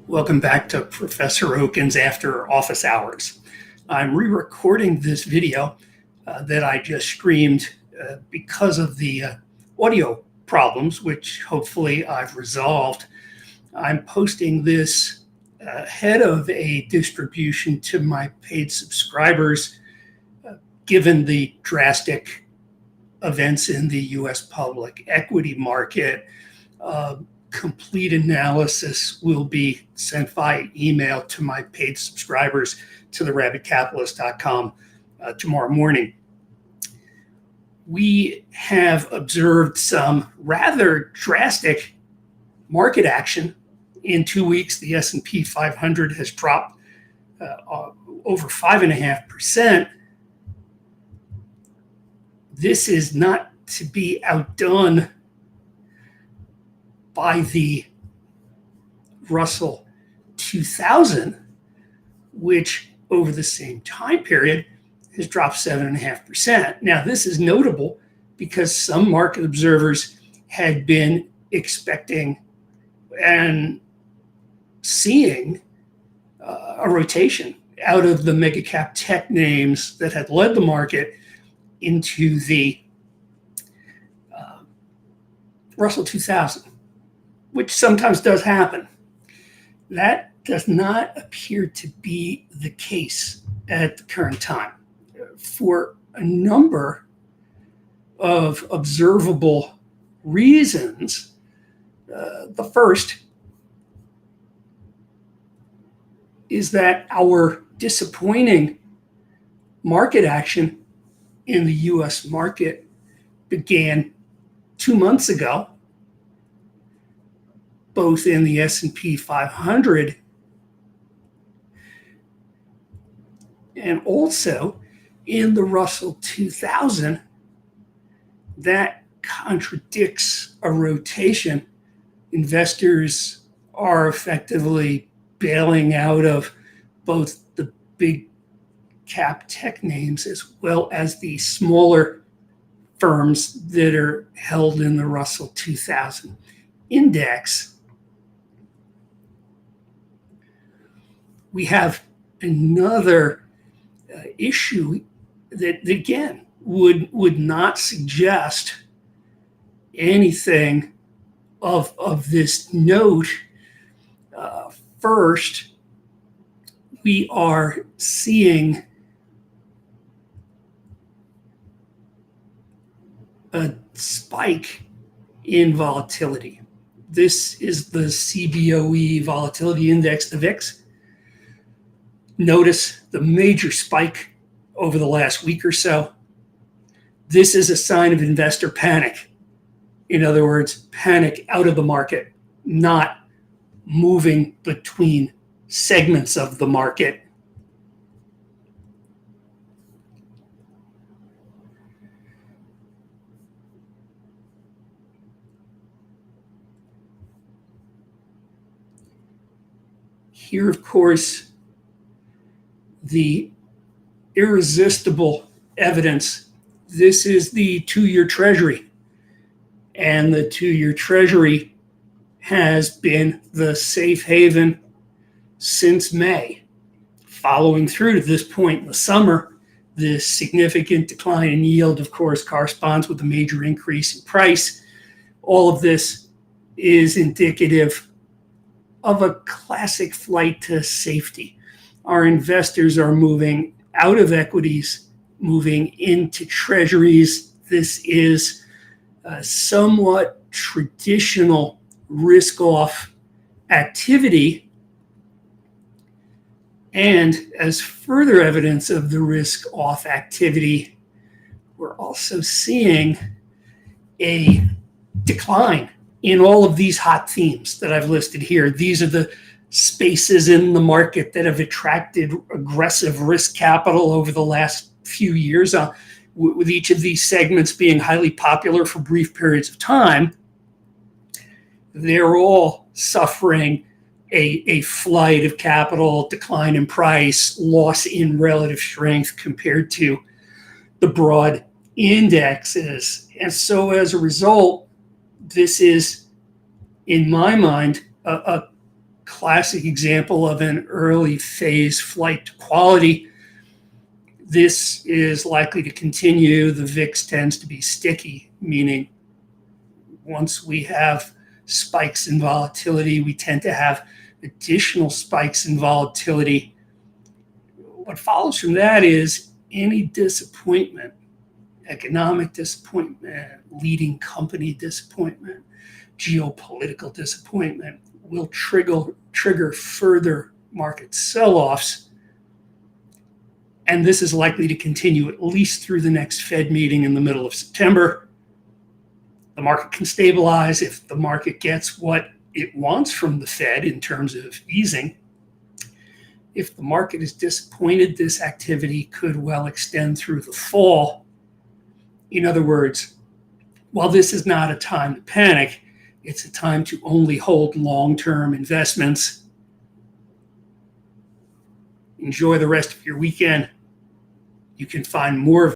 Welcome back to Professor Oaken's After Office Hours. I'm re-recording this video that I just streamed because of the audio problems, which hopefully I've resolved. I'm posting this ahead of a distribution to my paid subscribers, given the drastic events in the U.S. public equity market. Complete analysis will be sent via email to my paid subscribers to therabbicapitalist.com tomorrow morning. We have observed some rather drastic market action. In 2 weeks, the S&P 500 has dropped over 5.5%. This is not to be outdone by the Russell 2000, which over the same time period has dropped 7.5%. Now, this is notable because some market observers had been expecting and seeing a rotation out of the mega cap tech names that had led the market into the Russell 2000, which sometimes does happen. That does not appear to be the case at the current time for a number of observable reasons. The first is that our disappointing market action in the US market began 2 months ago, both in the S&P 500 and also in the Russell 2000. That contradicts a rotation. Investors are effectively bailing out of both the big cap tech names as well as the smaller firms that are held in the Russell 2000 index. We have another issue that again would not suggest anything of this note. First, we are seeing a spike in volatility. This is the CBOE volatility index, the VIX. Notice the major spike over the last week or so. This is a sign of investor panic. In other words, panic out of the market, not moving between segments of the market. Here, of course, the irresistible evidence. This is the 2-year Treasury, and the 2-year Treasury has been the safe haven since May. Following through to this point in the summer, this significant decline in yield, of course, corresponds with a major increase in price. All of this is indicative of a classic flight to safety. Our investors are moving out of equities, moving into treasuries. This is a somewhat traditional risk-off activity. And as further evidence of the risk-off activity, we're also seeing a decline in all of these hot themes that I've listed here. These are the spaces in the market that have attracted aggressive risk capital over the last few years, with each of these segments being highly popular for brief periods of time. They're all suffering a flight of capital, decline in price, loss in relative strength compared to the broad indexes. And so as a result, this is, in my mind, a classic example of an early phase flight to quality. This is likely to continue. The VIX tends to be sticky, meaning once we have spikes in volatility, we tend to have additional spikes in volatility. What follows from that is any disappointment, economic disappointment, leading company disappointment, geopolitical disappointment will trigger further market sell-offs. And this is likely to continue at least through the next Fed meeting in the middle of September. The market can stabilize if the market gets what it wants from the Fed in terms of easing. If the market is disappointed, this activity could well extend through the fall. In other words, while this is not a time to panic, it's a time to only hold long-term investments. Enjoy the rest of your weekend. You can find more